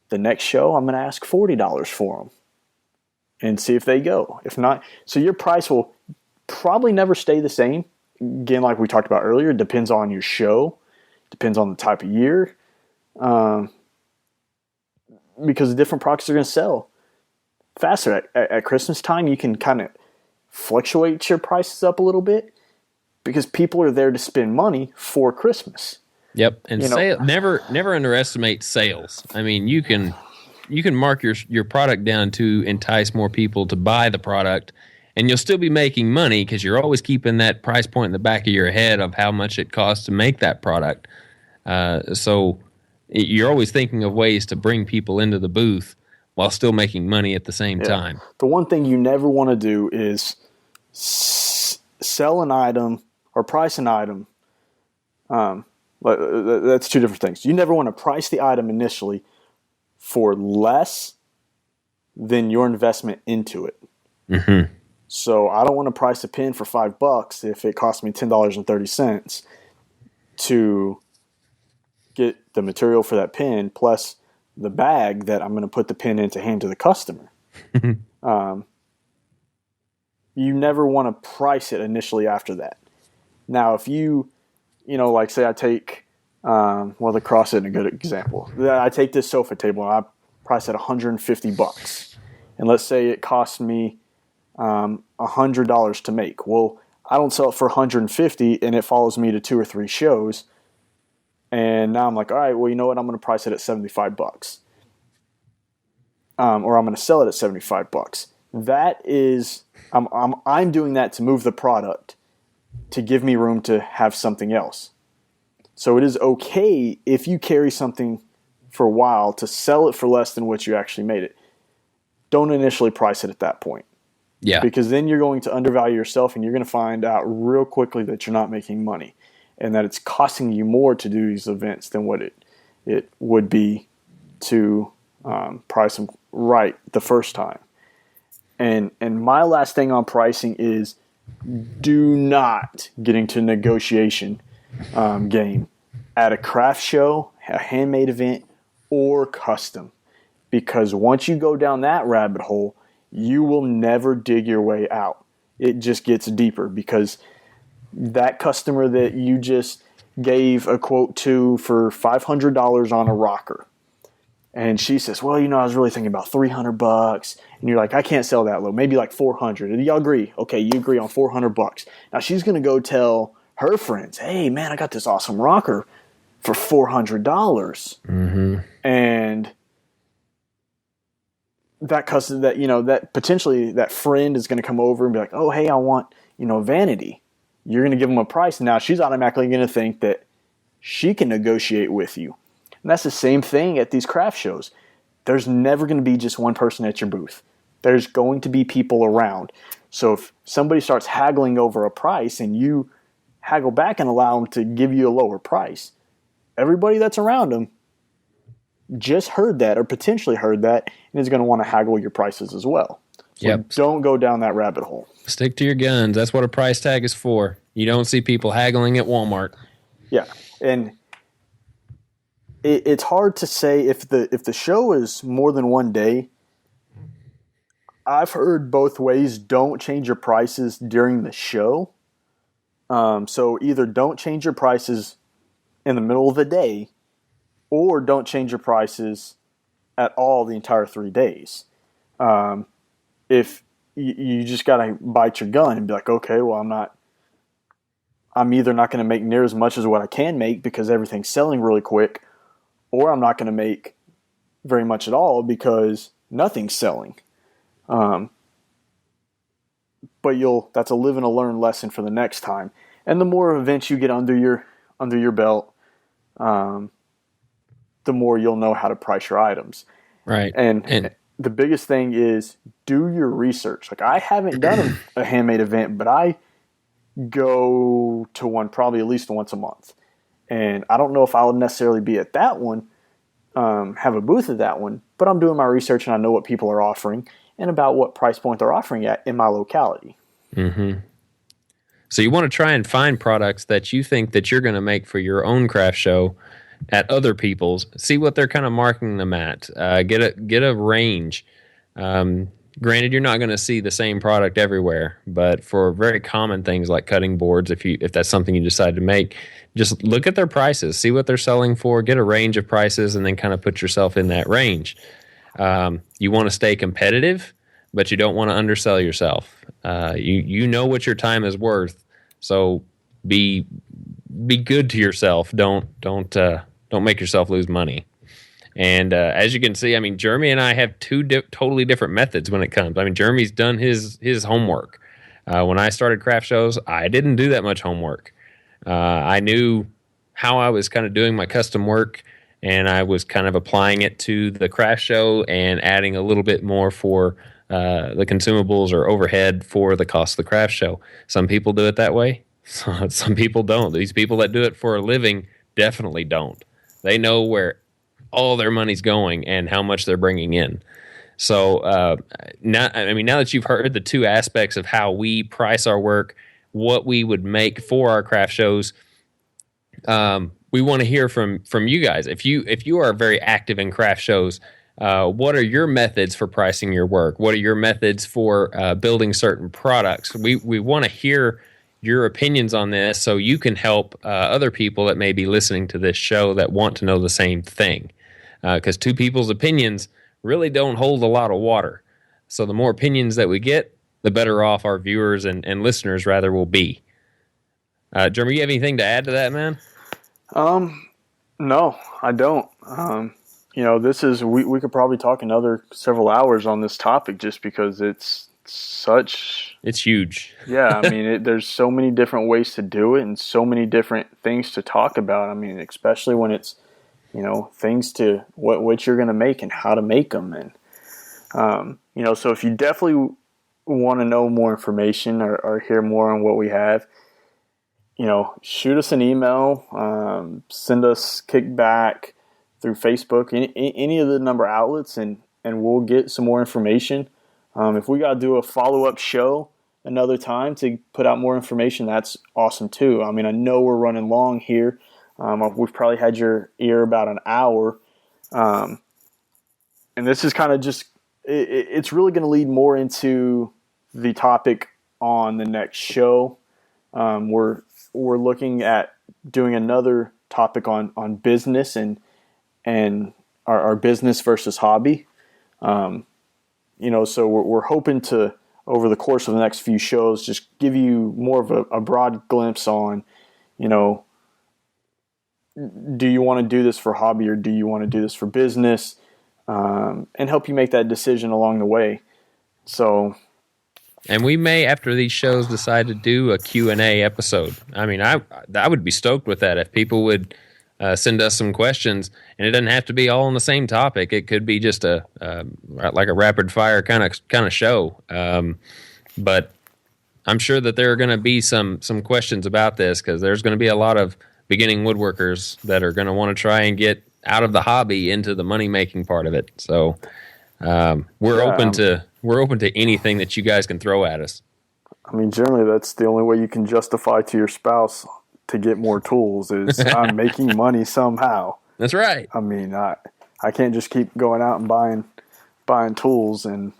the next show I'm going to ask $40 for them and see if they go. If not, so your price will probably never stay the same. Again, like we talked about earlier, it depends on your show, depends on the type of year. Because different products are going to sell faster. At Christmas time, you can kind of fluctuate your prices up a little bit because people are there to spend money for Christmas. Yep, and never underestimate sales. I mean, you can mark your product down to entice more people to buy the product, and you'll still be making money because you're always keeping that price point in the back of your head of how much it costs to make that product. So you're always thinking of ways to bring people into the booth while still making money at the same time. The one thing you never want to do is sell an item or price an item. That's two different things. You never want to price the item initially for less than your investment into it. Mm-hmm. So I don't want to price a pen for $5 if it costs me $10.30 to get the material for that pen plus the bag that I'm going to put the pen in to hand to the customer. You never want to price it initially after that. Now, if like say I take, the cross isn't a good example. I take this sofa table and I price it $150. And let's say it costs me $100 to make. Well, I don't sell it for $150 and it follows me to 2 or 3 shows. And now I'm like, all right, well, you know what? I'm going to price it at $75. Or I'm going to sell it at $75. That is, I'm doing that to move the product to give me room to have something else. So it is okay if you carry something for a while to sell it for less than what you actually made it. Don't initially price it at that point. Yeah. Because then you're going to undervalue yourself and you're going to find out real quickly that you're not making money and that it's costing you more to do these events than what it would be to price them right the first time. And my last thing on pricing is do not get into negotiation game at a craft show, a handmade event, or custom. because once you go down that rabbit hole, you will never dig your way out. It just gets deeper, because that customer that you just gave a quote to for $500 on a rocker, and she says, well, I was really thinking about $300, and you're like, I can't sell that low, maybe like 400. And y'all agree? Okay, you agree on $400. Now she's going to go tell her friends, hey man, I got this awesome rocker for $400. Mm-hmm. And that customer, that potentially that friend is going to come over and be like, oh, hey, I want, vanity. You're going to give them a price. Now she's automatically going to think that she can negotiate with you. And that's the same thing at these craft shows. There's never going to be just one person at your booth. There's going to be people around. So if somebody starts haggling over a price and you haggle back and allow them to give you a lower price, everybody that's around them just heard that or potentially heard that and is going to want to haggle your prices as well. So don't go down that rabbit hole. Stick to your guns. That's what a price tag is for. You don't see people haggling at Walmart. Yeah, and it's hard to say if the show is more than one day. I've heard both ways. Don't change your prices during the show. So either don't change your prices in the middle of the day, or don't change your prices at all the entire 3 days. If you just got to bite your gun and be like, okay, well, I'm either not going to make near as much as what I can make because everything's selling really quick, or I'm not going to make very much at all because nothing's selling. But that's a live and a learn lesson for the next time. And the more events you get under your belt, the more you'll know how to price your items. Right. And the biggest thing is do your research. Like, I haven't done a handmade event, but I go to one probably at least once a month. And I don't know if I would necessarily be at that one, have a booth at that one, but I'm doing my research and I know what people are offering and about what price point they're offering at in my locality. Mm-hmm. So you want to try and find products that you think that you're going to make for your own craft show at other people's. See what they're kind of marking them at. Get a range. Granted, you're not going to see the same product everywhere, but for very common things like cutting boards, if that's something you decide to make, just look at their prices, see what they're selling for, get a range of prices, and then kind of put yourself in that range. You want to stay competitive, but you don't want to undersell yourself. You know what your time is worth, so be good to yourself. Don't make yourself lose money. And as you can see, I mean, Jeremy and I have two totally different methods when it comes. I mean, Jeremy's done his homework. When I started craft shows, I didn't do that much homework. I knew how I was kind of doing my custom work, and I was kind of applying it to the craft show and adding a little bit more for the consumables or overhead for the cost of the craft show. Some people do it that way. Some people don't. These people that do it for a living definitely don't. They know where all their money's going and how much they're bringing in. So now that you've heard the two aspects of how we price our work, what we would make for our craft shows, we want to hear from you guys. If you are very active in craft shows, what are your methods for pricing your work? What are your methods for building certain products? We want to hear your opinions on this so you can help other people that may be listening to this show that want to know the same thing. Because two people's opinions really don't hold a lot of water. So the more opinions that we get, the better off our viewers and listeners rather will be. Jeremy, you have anything to add to that, man? No, I don't. This is we could probably talk another several hours on this topic just because it's huge. Yeah, I mean, there's so many different ways to do it and so many different things to talk about. I mean, especially when it's things to what you're going to make and how to make them. And, so if you definitely want to know more information or hear more on what we have, shoot us an email, send us kickback through Facebook, any of the number outlets, and we'll get some more information. If we got to do a follow-up show another time to put out more information, that's awesome too. I mean, I know we're running long here. We've probably had your ear about an hour. and this is kind of just, it's really going to lead more into the topic on the next show. We're looking at doing another topic on business and our business versus hobby. So we're hoping to, over the course of the next few shows, just give you more of a broad glimpse on, do you want to do this for hobby or do you want to do this for business, and help you make that decision along the way. So, and we may, after these shows, decide to do a Q&A episode. I mean, I would be stoked with that if people would send us some questions, and it doesn't have to be all on the same topic. It could be just like a rapid fire kind of show. But I'm sure that there are going to be some questions about this, because there's going to be a lot of beginning woodworkers that are going to want to try and get out of the hobby into the money making part of it. So we're open to anything that you guys can throw at us. I mean, generally that's the only way you can justify to your spouse to get more tools is I'm making money somehow. That's right. I mean, I can't just keep going out and buying tools and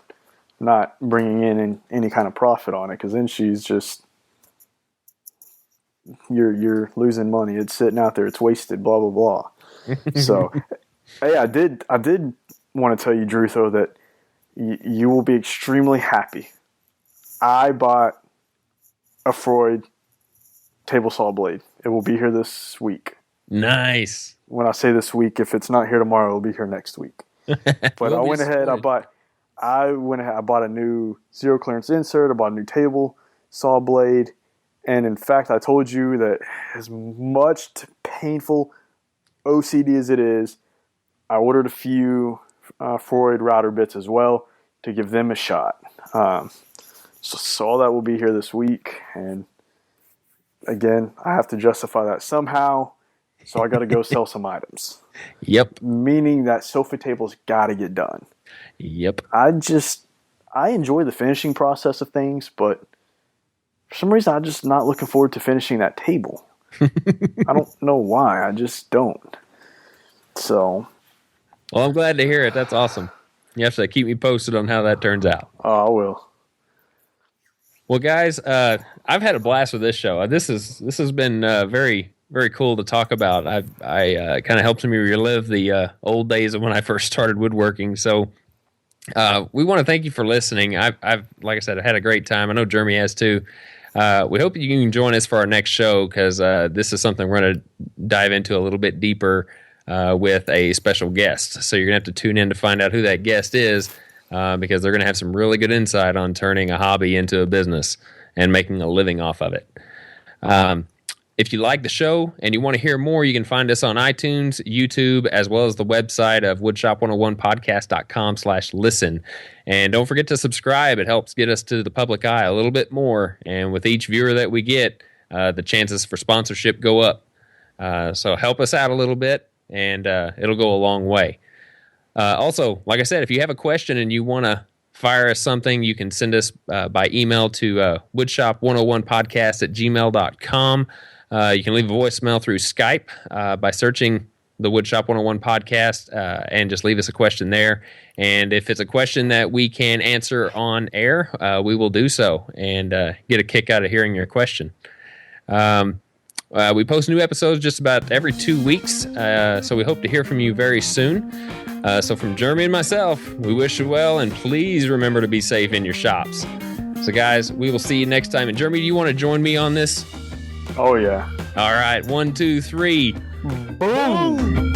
not bringing in any kind of profit on it, because then she's just, you're losing money. It's sitting out there. It's wasted. Blah blah blah. So, hey, I did want to tell you, Drew, though, that you will be extremely happy. I bought a Freud table saw blade. It will be here this week. Nice. When I say this week, if it's not here tomorrow, it'll be here next week. But I went ahead. I bought a new zero clearance insert. I bought a new table saw blade. And in fact, I told you that as much painful OCD as it is, I ordered a few Freud router bits as well to give them a shot. So all that will be here this week. And again, I have to justify that somehow. So I got to go sell some items. Yep. Meaning that sofa tables got to get done. Yep. I enjoy the finishing process of things, but for some reason, I'm just not looking forward to finishing that table. I don't know why. I just don't. So. Well, I'm glad to hear it. That's awesome. You have to keep me posted on how that turns out. Oh, I will. Well, guys, I've had a blast with this show. This has been very, very cool to talk about. I kind of helps me relive the old days of when I first started woodworking. So we want to thank you for listening. I've like I said, I had a great time. I know Jeremy has too. We hope you can join us for our next show, because this is something we're going to dive into a little bit deeper with a special guest. So you're going to have to tune in to find out who that guest is, because they're going to have some really good insight on turning a hobby into a business and making a living off of it. If you like the show and you want to hear more, you can find us on iTunes, YouTube, as well as the website of woodshop101podcast.com/listen. And don't forget to subscribe. It helps get us to the public eye a little bit more. And with each viewer that we get, the chances for sponsorship go up. So help us out a little bit, and it'll go a long way. Also, like I said, if you have a question and you want to fire us something, you can send us by email to woodshop101podcast@gmail.com. You can leave a voicemail through Skype by searching the Woodshop 101 podcast and just leave us a question there. And if it's a question that we can answer on air, we will do so and get a kick out of hearing your question. We post new episodes just about every 2 weeks, so we hope to hear from you very soon. So from Jeremy and myself, we wish you well, and please remember to be safe in your shops. So guys, we will see you next time. And Jeremy, do you want to join me on this? Oh, yeah. All right, 1, 2, 3. Boom!